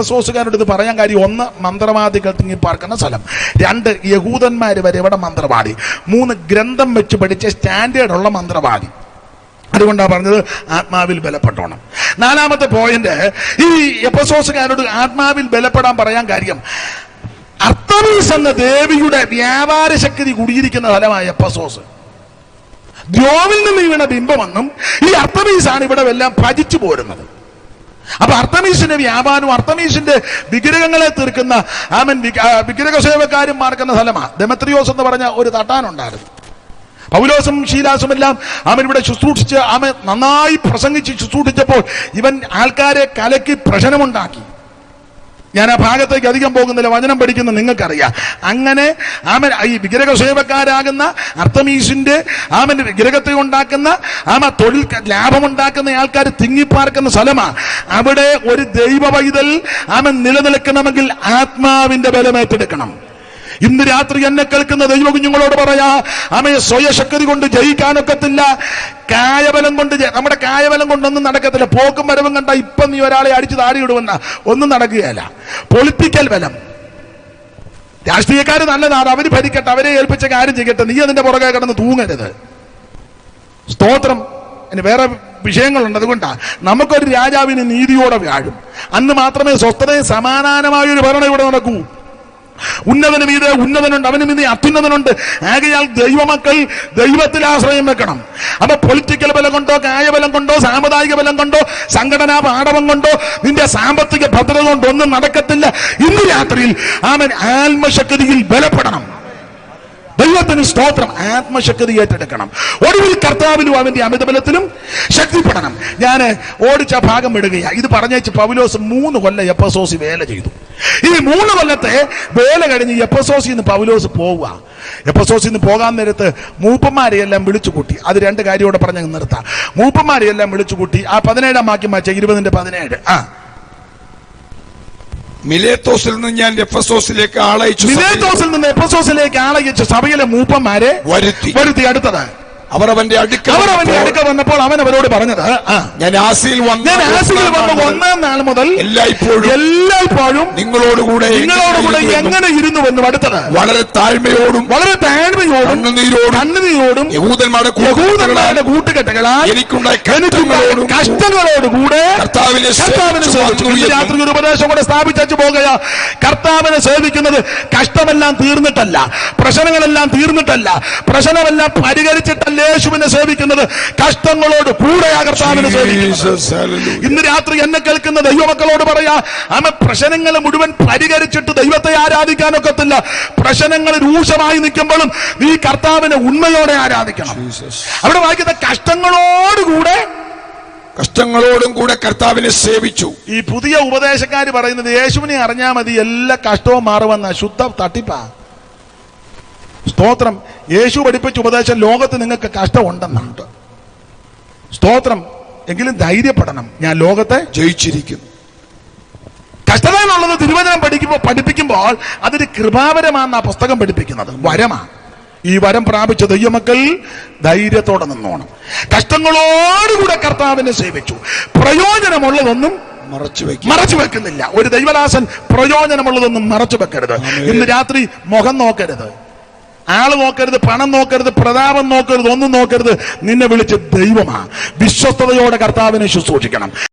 എഫെസോസുകാരോട് ഇത് പറയാൻ കാര്യം, ഒന്ന്, മന്ത്രവാദികൾ തിങ്ങിപ്പാർക്കുന്ന സ്ഥലം; രണ്ട്, യഹൂദന്മാർ വരെ ഇവിടെ മന്ത്രവാദി; മൂന്ന്, ഗ്രന്ഥം വെച്ച് പഠിച്ച സ്റ്റാൻഡേർഡ് ഉള്ള മന്ത്രവാദി. അതുകൊണ്ടാണ് പറഞ്ഞത് ആത്മാവിൽ ബലപ്പെട്ടോണം. നാലാമത്തെ പോയിന്റ്, ഈ എഫെസോസുകാരോട് ആത്മാവിൽ ബലപ്പെടാൻ പറയാൻ കാര്യം, അർത്തമീസ് എന്ന ദേവിയുടെ വ്യാപാര ശക്തി കുടിയിരിക്കുന്ന സ്ഥലമായ എഫെസോസ്. ദ്യോവിൽ നിന്ന് വീണ ബിംബമെന്നും ഈ അർത്തമീസാണ് ഇവിടെ എല്ലാം ഭജിച്ചു പോരുന്നത്. അപ്പൊ അർത്തമീസിന്റെ വ്യാപാരവും അർത്തമീസിന്റെ വിഗ്രഹങ്ങളെ തീർക്കുന്ന വിഗ്രഹ സേവക്കാരും മാർക്കുന്ന സ്ഥലമാണ്. ദെമത്രിയോസ് എന്ന് പറഞ്ഞ ഒരു തട്ടാനുണ്ടായിരുന്നു. പൗലോസും ശീലാസും എല്ലാം ഇവിടെ ശുശ്രൂഷിച്ച് നന്നായി പ്രസംഗിച്ച് ശുശ്രൂഷിച്ചപ്പോൾ ഇവൻ ആൾക്കാരെ കലക്കി പ്രശ്നമുണ്ടാക്കി. ഞാൻ ആ ഭാഗത്തേക്ക് അധികം പോകുന്നില്ല, വചനം പഠിക്കുന്ന നിങ്ങൾക്കറിയാം. അങ്ങനെ ഈ വിഗ്രഹ സേവക്കാരാകുന്ന അർത്തമീസിന്റെ വിഗ്രഹത്തെ ഉണ്ടാക്കുന്ന തൊഴിൽ ലാഭമുണ്ടാക്കുന്ന ആൾക്കാർ തിങ്ങിപ്പാർക്കുന്ന സ്ഥലമാണ്. അവിടെ ഒരു ദൈവ പൈതൽ നിലനിൽക്കണമെങ്കിൽ ആത്മാവിന്റെ ബലമേറ്റെടുക്കണം. ഇന്ന് രാത്രി എന്നെ കേൾക്കുന്ന ദൈവകുഞ്ഞുങ്ങളോട് പറയാ, സ്വയശക്തി കൊണ്ട് ജയിക്കാനൊക്കത്തില്ല. കായബലം കൊണ്ട്, നമ്മുടെ കായബലം കൊണ്ടൊന്നും നടക്കത്തില്ല. പോക്കും വരവും കണ്ട ഇപ്പം നീ ഒരാളെ അടിച്ച് താടിയിടുവെന്ന ഒന്നും നടക്കുകയല്ല. പൊളിറ്റിക്കൽ ബലം. രാഷ്ട്രീയക്കാർ നല്ലതാണ്, അവര് ഭരിക്കട്ടെ, അവരെ ഏൽപ്പിച്ച കാര്യം ചെയ്യട്ടെ, നീ അതിന്റെ പുറകെ കിടന്ന് തൂങ്ങരുത്. സ്തോത്രം. ഇനി വേറെ വിഷയങ്ങളുണ്ട്. അതുകൊണ്ടാണ് നമുക്കൊരു രാജാവിന് നീതിയോടെ വ്യാഴും. അന്ന് മാത്രമേ സ്വസ്ഥതയും സമാധാനമായൊരു ഭരണം ഇവിടെ നടക്കൂ. ഉന്നതന് മീതെ ഉന്നതനുണ്ട്, അവന് മീതെ അത്യുന്നതനുണ്ട്. ആകയാൽ ദൈവമക്കൾ ദൈവത്തിൽ ആശ്രയം വെക്കണം. അപ്പൊ പൊളിറ്റിക്കൽ ബലം കൊണ്ടോ, കായബലം കൊണ്ടോ, സാമുദായിക ബലം കൊണ്ടോ, സംഘടനാ പാഠവം കൊണ്ടോ, നിന്റെ സാമ്പത്തിക ഭദ്രത കൊണ്ടോ ഒന്നും നടക്കത്തില്ല. ഇന്ന് രാത്രിയിൽ ആത്മശക്തിയിൽ ബലപ്പെടണം. ദൈവത്തിന് സ്തോത്രം. ആത്മശക്തി ഏറ്റെടുക്കണം. ഒടുവിൽ കർത്താവിലും അവന്റെ അമിതബലത്തിലും ശക്തിപ്പെടണം. ഞാൻ ഓടിച്ച ഭാഗം വിടുകയാണ്. ഇത് പറഞ്ഞേച്ച് പൗലോസ് 3 കൊല്ലം എഫെസോസിൽ വേല ചെയ്തു. ഈ 3 കൊല്ലത്തെ വേല കഴിഞ്ഞ് എഫെസോസിൽ നിന്ന് പൗലോസ് പോവുക. എഫെസോസിൽ നിന്ന് പോകാൻ നേരത്ത് മൂപ്പന്മാരെയെല്ലാം വിളിച്ചു കൂട്ടി. അത് 2 കാര്യത്തോടെ പറഞ്ഞ് നിർത്താം. മൂപ്പന്മാരെയെല്ലാം വിളിച്ചു കൂട്ടി. ആ 17 വാക്യം വായിച്ച 20:17. മിലേത്തോസിൽ നിന്ന് ഞാൻ എഫെസോസിലേക്ക് ആളയച്ചു. മിലേത്തോസിൽ നിന്ന് എഫെസോസിലേക്ക് ആളയച്ചു സഭയിലെ മൂപ്പന്മാരെ വരുത്തി. അടുത്തത്, അവർ അവന്റെ അടുക്ക വന്നപ്പോൾ അവൻ അവരോട് പറഞ്ഞത്, ഞാൻ ആസിയിൽ വന്ന 1-ാം നാൾ മുതൽ എല്ലായ്പ്പോഴും നിങ്ങളോടുകൂടെ എങ്ങനെ ഇരുന്നുവെന്നും. അടുത്തത്, വളരെ താഴ്മയോടും കണ്ണുനീരോടും യഹൂദന്മാരുടെ കൂട്ടുകെട്ടുകളാൽ എനിക്കുണ്ടായ കഷ്ടങ്ങളോടുകൂടെ കർത്താവിനെ രാത്രി ഒരു ഉപദേശം കൂടെ സ്ഥാപിച്ചു പോകുകയാ. കർത്താവിനെ സേവിക്കുന്നത് കഷ്ടമെല്ലാം തീർന്നിട്ടല്ല, പ്രശ്നങ്ങളെല്ലാം തീർന്നിട്ടല്ല, പ്രശ്നമെല്ലാം പരിഹരിച്ചിട്ടല്ല യേശുവിനെ സേവിക്കുന്നത്. കഷ്ടങ്ങളോട് കൂടെയാ കർത്താവിനെ സേവിക്കുന്നത്. ഇന്ന് രാത്രി എന്നെ കേൾക്കുന്ന ദൈവമക്കളോട് പറയാ, പ്രശ്നങ്ങൾ മുഴുവൻ പരിഹരിച്ചിട്ട് ദൈവത്തെ ആരാധിക്കാനൊക്കത്തില്ല. പ്രശ്നങ്ങൾ രൂക്ഷമായി നിൽക്കുമ്പോഴും നീ കർത്താവിനെ ഉണ്മയോടെ ആരാധിക്കണം. അവിടെ വായിക്കുന്ന കഷ്ടങ്ങളോടും കൂടെ കർത്താവിനെ സേവിച്ചു. ഈ പുതിയ ഉപദേശക്കാര് പറയുന്നത് യേശുവിനെ അറിഞ്ഞാൽ മതി എല്ലാ കഷ്ടവും മാറുമെന്ന ശുദ്ധ തട്ടിപ്പാ. സ്തോത്രം. യേശു പഠിപ്പിച്ച ഉപദേശം ലോകത്ത് നിങ്ങൾക്ക് കഷ്ടമുണ്ടെന്നുണ്ട്. സ്തോത്രം. എങ്കിലും ധൈര്യപ്പെടണം, ഞാൻ ലോകത്തെ ജയിച്ചിരിക്കുന്നു. കഷ്ടത എന്നുള്ളത് തിരുവചനം പഠിപ്പിക്കുമ്പോൾ അതൊരു കൃപാവരമാണെന്ന് ആ പുസ്തകം പഠിപ്പിക്കുന്നത്. വരമാണ്. ഈ വരം പ്രാപിച്ച ദൈവമക്കൾ ധൈര്യത്തോടെ നിന്നോണം. കഷ്ടങ്ങളോടുകൂടെ കർത്താവിനെ സേവിച്ചു. പ്രയോജനമുള്ളതൊന്നും മറച്ചു വെക്കുന്നില്ല. ഒരു ദൈവദാസൻ പ്രയോജനമുള്ളതൊന്നും മറച്ചു വെക്കരുത്. ഇന്ന് രാത്രി മുഖം നോക്കരുത്, ആള് നോക്കരുത്, പണം നോക്കരുത്, പ്രതാപം നോക്കരുത്, ഒന്നും നോക്കരുത്. നിന്നെ വിളിച്ച് ദൈവമാ. വിശ്വസ്തയോടെ കർത്താവിനെ ശുശ്രൂഷിക്കണം.